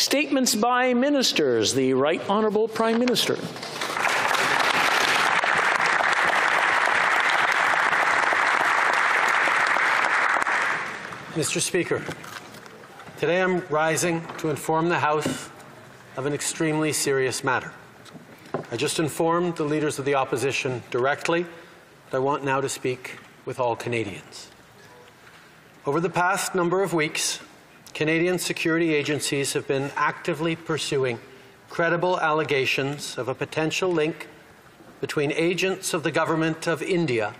Statements by ministers. The Right Honourable Prime Minister. Mr. Speaker, today I'm rising to inform the House of an extremely serious matter. I just informed the leaders of the opposition directly, but I want now to speak with all Canadians. Over the past number of weeks, Canadian security agencies have been actively pursuing credible allegations of a potential link between agents of the Government of India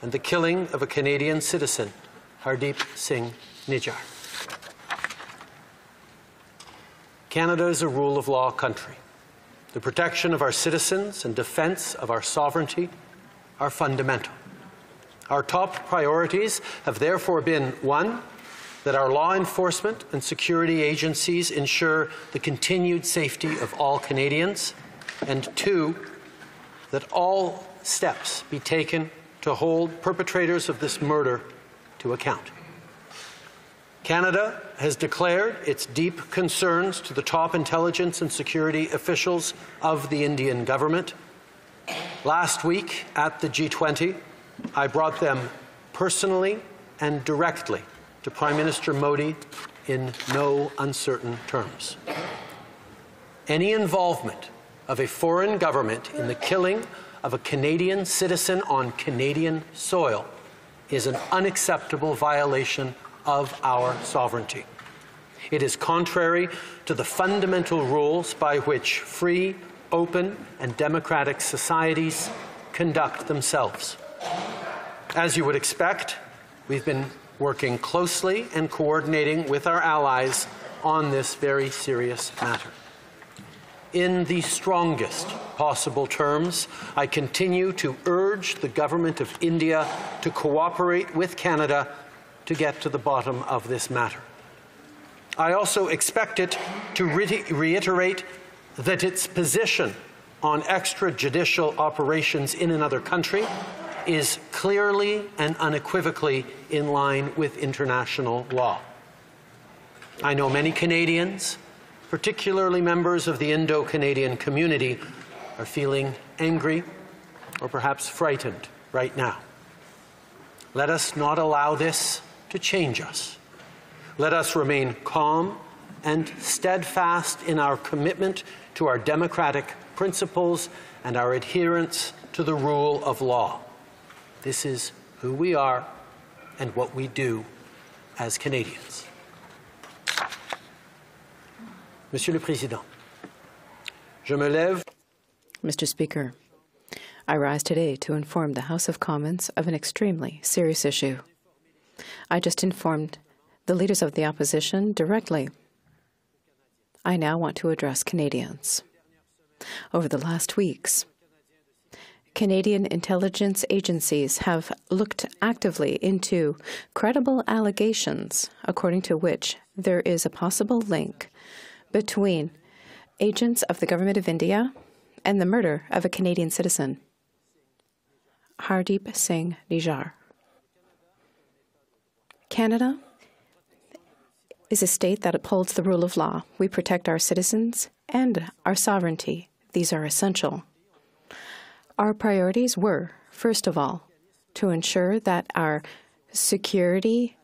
and the killing of a Canadian citizen, Hardeep Singh Nijjar. Canada is a rule of law country. The protection of our citizens and defence of our sovereignty are fundamental. Our top priorities have therefore been, one, that our law enforcement and security agencies ensure the continued safety of all Canadians, and two, that all steps be taken to hold perpetrators of this murder to account. Canada has declared its deep concerns to the top intelligence and security officials of the Indian government. Last week at the G20, I brought them personally and directly to Prime Minister Modi in no uncertain terms. Any involvement of a foreign government in the killing of a Canadian citizen on Canadian soil is an unacceptable violation of our sovereignty. It is contrary to the fundamental rules by which free, open, and democratic societies conduct themselves. As you would expect, we've been working closely and coordinating with our allies on this very serious matter. In the strongest possible terms, I continue to urge the Government of India to cooperate with Canada to get to the bottom of this matter. I also expect it to reiterate that its position on extrajudicial operations in another country is clearly and unequivocally in line with international law. I know many Canadians, particularly members of the Indo-Canadian community, are feeling angry or perhaps frightened right now. Let us not allow this to change us. Let us remain calm and steadfast in our commitment to our democratic principles and our adherence to the rule of law. This is who we are and what we do as Canadians. Monsieur le Président, je me lève. Mr. Speaker, I rise today to inform the House of Commons of an extremely serious issue. I just informed the leaders of the opposition directly. I now want to address Canadians. Over the last weeks, Canadian intelligence agencies have looked actively into credible allegations according to which there is a possible link between agents of the Government of India and the murder of a Canadian citizen, Hardeep Singh Nijjar. Canada is a state that upholds the rule of law. We protect our citizens and our sovereignty. These are essential. Our priorities were, first of all, to ensure that our security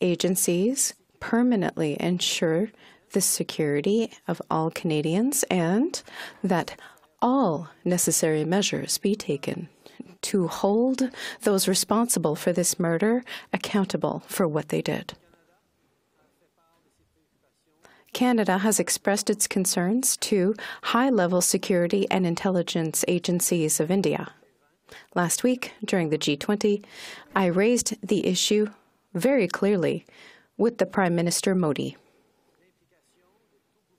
agencies permanently ensure the security of all Canadians and that all necessary measures be taken to hold those responsible for this murder accountable for what they did. Canada has expressed its concerns to high-level security and intelligence agencies of India. Last week, during the G20, I raised the issue very clearly with the Prime Minister Modi.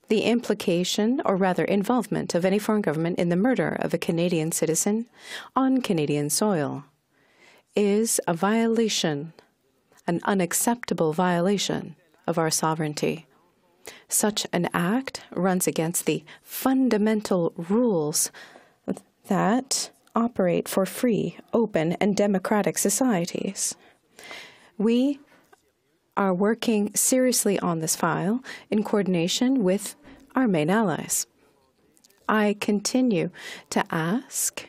The implication, or rather involvement, of any foreign government in the murder of a Canadian citizen on Canadian soil is a violation, an unacceptable violation of our sovereignty. Such an act runs against the fundamental rules that operate for free, open, and democratic societies. We are working seriously on this file in coordination with our main allies. I continue to ask,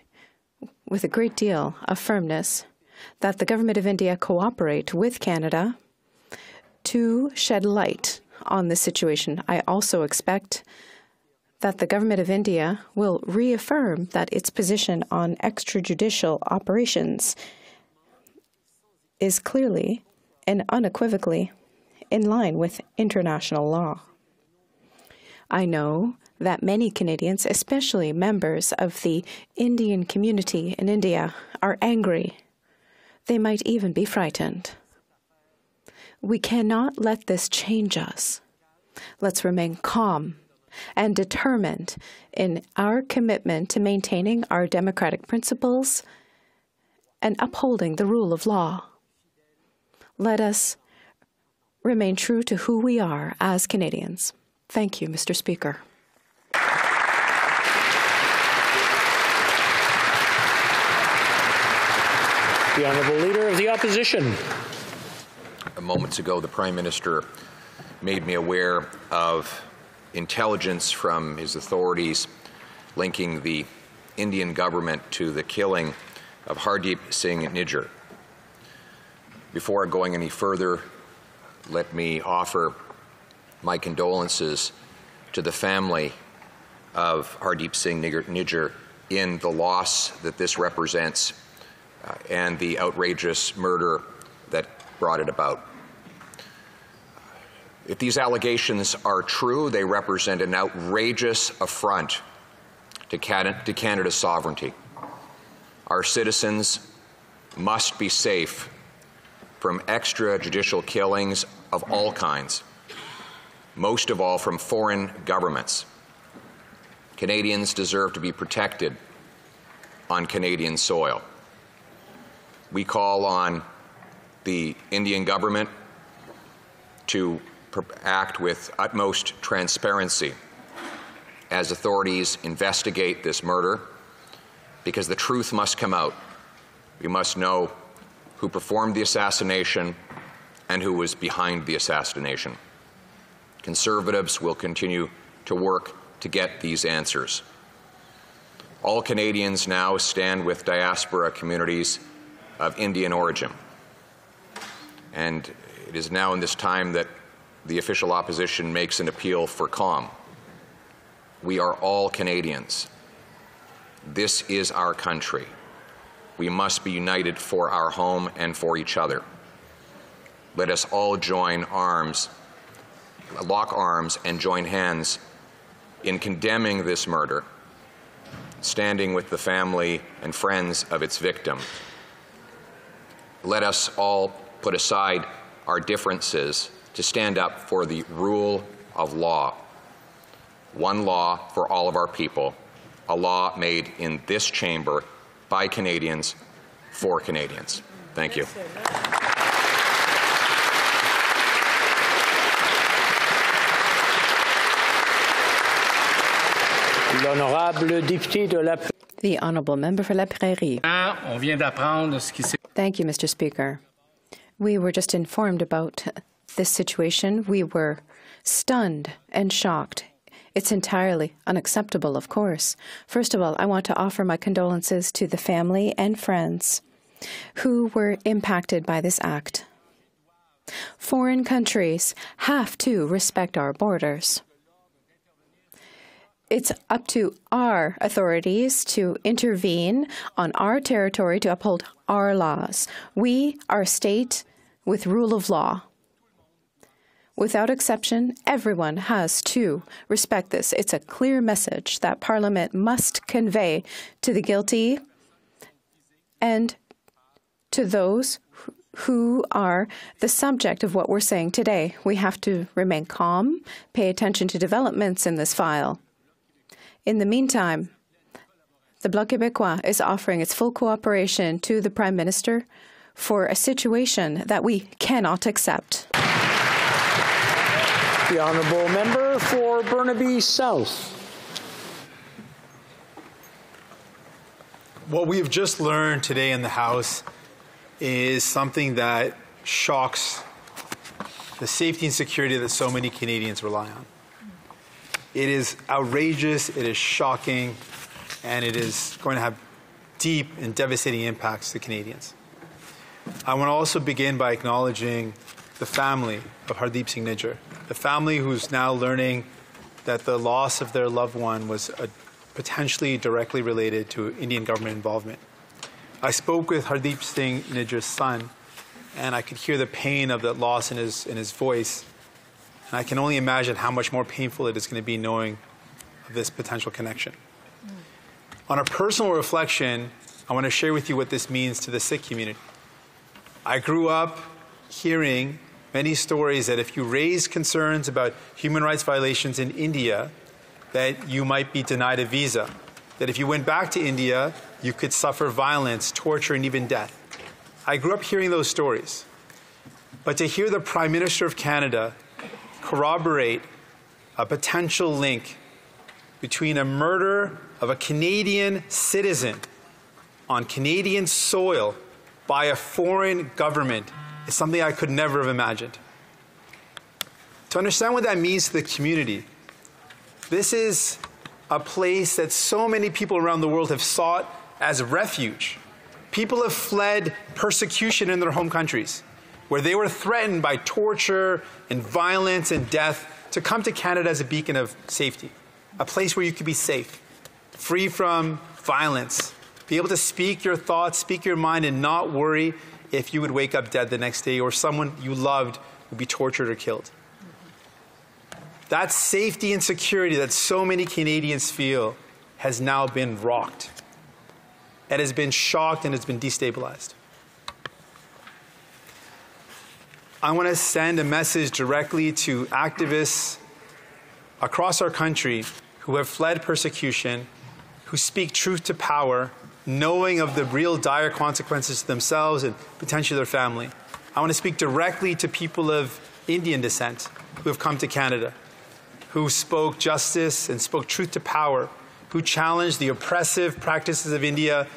with a great deal of firmness, that the Government of India cooperate with Canada to shed light on this situation. I also expect that the Government of India will reaffirm that its position on extrajudicial operations is clearly and unequivocally in line with international law. I know that many Canadians, especially members of the Indian community in India, are angry. They might even be frightened. We cannot let this change us. Let's remain calm and determined in our commitment to maintaining our democratic principles and upholding the rule of law. Let us remain true to who we are as Canadians. Thank you, Mr. Speaker. The Honourable Leader of the Opposition. Moments ago, the Prime Minister made me aware of intelligence from his authorities linking the Indian government to the killing of Hardeep Singh Nijjar. Before going any further, let me offer my condolences to the family of Hardeep Singh Nijjar in the loss that this represents and the outrageous murder that brought it about. If these allegations are true, they represent an outrageous affront to Canada's sovereignty. Our citizens must be safe from extrajudicial killings of all kinds, most of all from foreign governments. Canadians deserve to be protected on Canadian soil. We call on the Indian government to act with utmost transparency as authorities investigate this murder, because the truth must come out. We must know who performed the assassination and who was behind the assassination. Conservatives will continue to work to get these answers. All Canadians now stand with diaspora communities of Indian origin. And it is now in this time that the official opposition makes an appeal for calm. We are all Canadians. This is our country. We must be united for our home and for each other. Let us all join arms, lock arms and join hands in condemning this murder, standing with the family and friends of its victim. Let us all put aside our differences to stand up for the rule of law. One law for all of our people, a law made in this chamber by Canadians for Canadians. Thank you. L'honorable député de la... The Honourable Member for La Prairie. Thank you, Mr. Speaker. We were just informed about this situation. We were stunned and shocked. It's entirely unacceptable, of course. First of all, I want to offer my condolences to the family and friends who were impacted by this act. Foreign countries have to respect our borders. It's up to our authorities to intervene on our territory to uphold our laws. We are a state with rule of law. Without exception, everyone has to respect this. It's a clear message that Parliament must convey to the guilty and to those who are the subject of what we're saying today. We have to remain calm, pay attention to developments in this file. In the meantime, the Bloc Québécois is offering its full cooperation to the Prime Minister for a situation that we cannot accept. The Honourable Member for Burnaby South. What we have just learned today in the House is something that shocks the safety and security that so many Canadians rely on. It is outrageous, it is shocking, and it is going to have deep and devastating impacts to Canadians. I want to also begin by acknowledging the family of Hardeep Singh Nijjar, the family who's now learning that the loss of their loved one was potentially directly related to Indian government involvement. I spoke with Hardeep Singh Nijjar's son, and I could hear the pain of that loss in his voice. And I can only imagine how much more painful it is going to be knowing of this potential connection. On a personal reflection, I want to share with you what this means to the Sikh community. I grew up hearing many stories that if you raise concerns about human rights violations in India, that you might be denied a visa. That if you went back to India, you could suffer violence, torture, and even death. I grew up hearing those stories. But to hear the Prime Minister of Canada corroborate a potential link between a murder of a Canadian citizen on Canadian soil by a foreign government is something I could never have imagined. To understand what that means to the community, this is a place that so many people around the world have sought as refuge. People have fled persecution in their home countries, where they were threatened by torture and violence and death, to come to Canada as a beacon of safety, a place where you could be safe, free from violence, be able to speak your thoughts, speak your mind, and not worry if you would wake up dead the next day or someone you loved would be tortured or killed. That safety and security that so many Canadians feel has now been rocked. It has been shocked and it's been destabilized. I want to send a message directly to activists across our country who have fled persecution, who speak truth to power, knowing of the real dire consequences to themselves and potentially their family. I want to speak directly to people of Indian descent who have come to Canada, who spoke justice and spoke truth to power, who challenged the oppressive practices of India,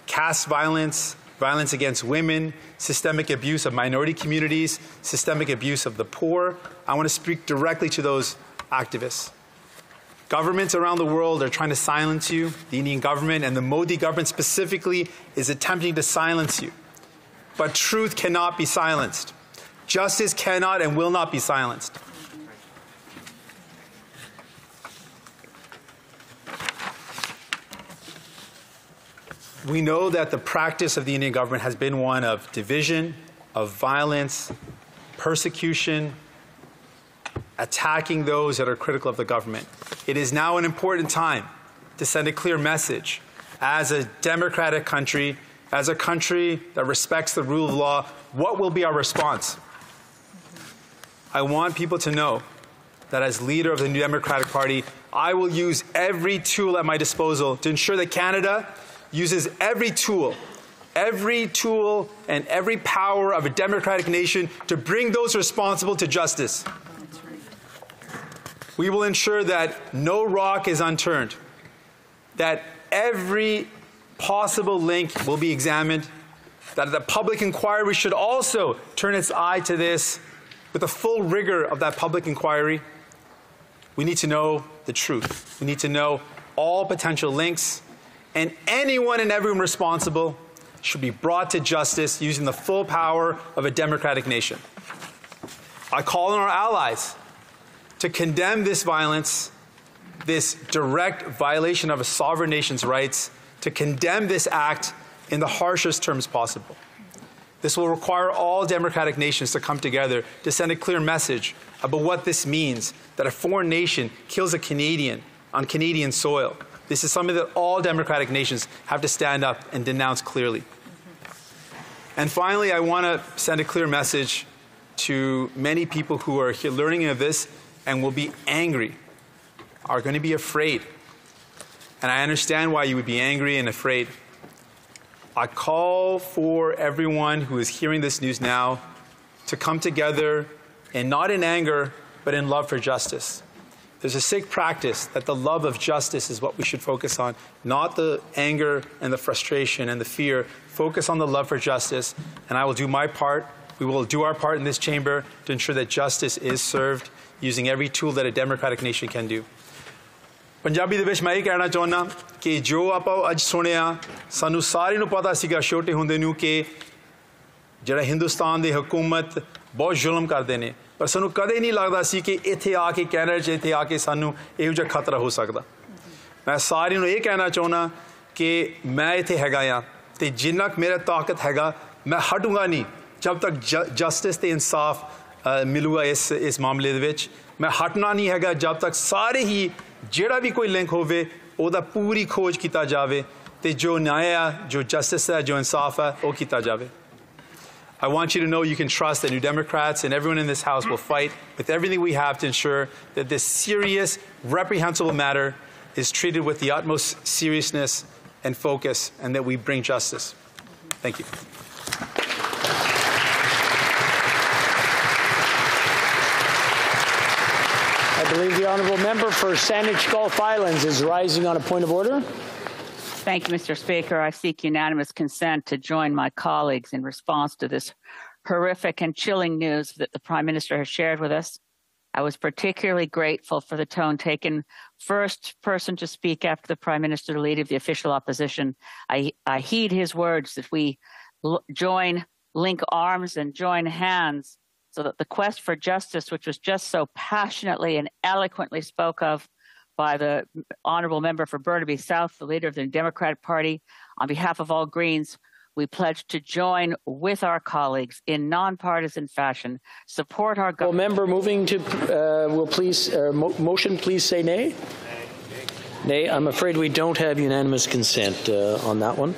caste violence, violence against women, systemic abuse of minority communities, systemic abuse of the poor. I want to speak directly to those activists. Governments around the world are trying to silence you. The Indian government and the Modi government specifically is attempting to silence you. But truth cannot be silenced. Justice cannot and will not be silenced. We know that the practice of the Indian government has been one of division, of violence, persecution, attacking those that are critical of the government. It is now an important time to send a clear message. As a democratic country, as a country that respects the rule of law, what will be our response? I want people to know that as leader of the New Democratic Party, I will use every tool at my disposal to ensure that Canada uses every tool and every power of a democratic nation to bring those responsible to justice. We will ensure that no rock is unturned, that every possible link will be examined, that the public inquiry should also turn its eye to this with the full rigor of that public inquiry. We need to know the truth. We need to know all potential links, and anyone and everyone responsible should be brought to justice using the full power of a democratic nation. I call on our allies to condemn this violence, this direct violation of a sovereign nation's rights, to condemn this act in the harshest terms possible. This will require all democratic nations to come together to send a clear message about what this means, that a foreign nation kills a Canadian on Canadian soil. This is something that all democratic nations have to stand up and denounce clearly. And finally, I want to send a clear message to many people who are here learning of this and will be angry, are going to be afraid. And I understand why you would be angry and afraid. I call for everyone who is hearing this news now to come together, and not in anger, but in love for justice. There's a Sikh practice that the love of justice is what we should focus on, not the anger and the frustration and the fear. Focus on the love for justice, and I will do my part. We will do our part in this chamber to ensure that justice is served using every tool that a democratic nation can do. Punjabi ਦੇ ਵਿੱਚ ਮੈਂ ਇਹ ਕਹਿਣਾ ਚਾਹੁੰਦਾ ਕਿ ਜੋ ਆਪਾਂ ਅੱਜ ਸੁਣਿਆ ਸਾਨੂੰ ਸਾਰਿਆਂ ਨੂੰ ਪਤਾ ਸੀਗਾ ਛੋਟੇ ਹੁੰਦੇ ਨੂੰ ਕਿ ਜਿਹੜਾ ਹਿੰਦੁਸਤਾਨ ਦੀ ਹਕੂਮਤ ਬਹੁਤ ਜ਼ੁਲਮ ਕਰਦੇ ਨੇ ਪਰ ਸਾਨੂੰ ਕਦੇ ਨਹੀਂ ਲੱਗਦਾ ਸੀ ਕਿ ਇੱਥੇ ਆ ਕੇ ਕੈਨੇਡਾ 'ਚ ਇੱਥੇ ਆ ਕੇ ਸਾਨੂੰ ਇਹੋ ਜਿਹਾ ਖਤਰਾ ਹੋ ਸਕਦਾ ਮੈਂ ਸਾਰਿਆਂ ਨੂੰ ਇਹ ਕਹਿਣਾ ਚਾਹੁੰਦਾ ਕਿ ਮੈਂ ਇੱਥੇ ਹੈਗਾ ਆ ਅਤੇ ਜਿੰਨਾ ਕੁ ਮੇਰਾ ਤਾਕਤ ਹੈਗਾ ਮੈਂ ਹਟੂੰਗਾ ਨਹੀਂ ਜਦ ਤੱਕ ਜਸਟਿਸ ਅਤੇ ਇਨਸਾਫ ਮਿਲੂਗਾ ਇਸ ਮਾਮਲੇ ਦੇ ਵਿੱਚ ਮੈਂ ਹਟਣਾ ਨਹੀਂ ਹੈਗਾ ਜਦ ਤੱਕ ਸਾਰੇ ਹੀ ਜਿਹੜਾ ਵੀ ਕੋਈ ਲਿੰਕ ਹੋਵੇ ਉਹਦਾ ਪੂਰੀ ਖੋਜ ਕੀਤਾ ਜਾਵੇ ਅਤੇ ਜੋ ਨਿਆਂ ਆ ਜੋ ਜਸਟਿਸ ਹੈ ਜੋ ਇਨਸਾਫ ਹੈ ਉਹ ਕੀਤਾ ਜਾਵੇ I want you to know you can trust that New Democrats and everyone in this House will fight with everything we have to ensure that this serious, reprehensible matter is treated with the utmost seriousness and focus and that we bring justice. Thank you. I believe the honourable member for Saanich Gulf Islands is rising on a point of order. Thank you, Mr. Speaker. I seek unanimous consent to join my colleagues in response to this horrific and chilling news that the Prime Minister has shared with us. I was particularly grateful for the tone taken, first person to speak after the Prime Minister, the leader of the official opposition. I heed his words that we link arms and join hands so that the quest for justice, which was just so passionately and eloquently spoke of by the honourable member for Burnaby South, the leader of the Democratic Party, on behalf of all Greens, we pledge to join with our colleagues in non-partisan fashion, support our government. Member moving to motion, please say nay. Nay. I'm afraid we don't have unanimous consent on that one.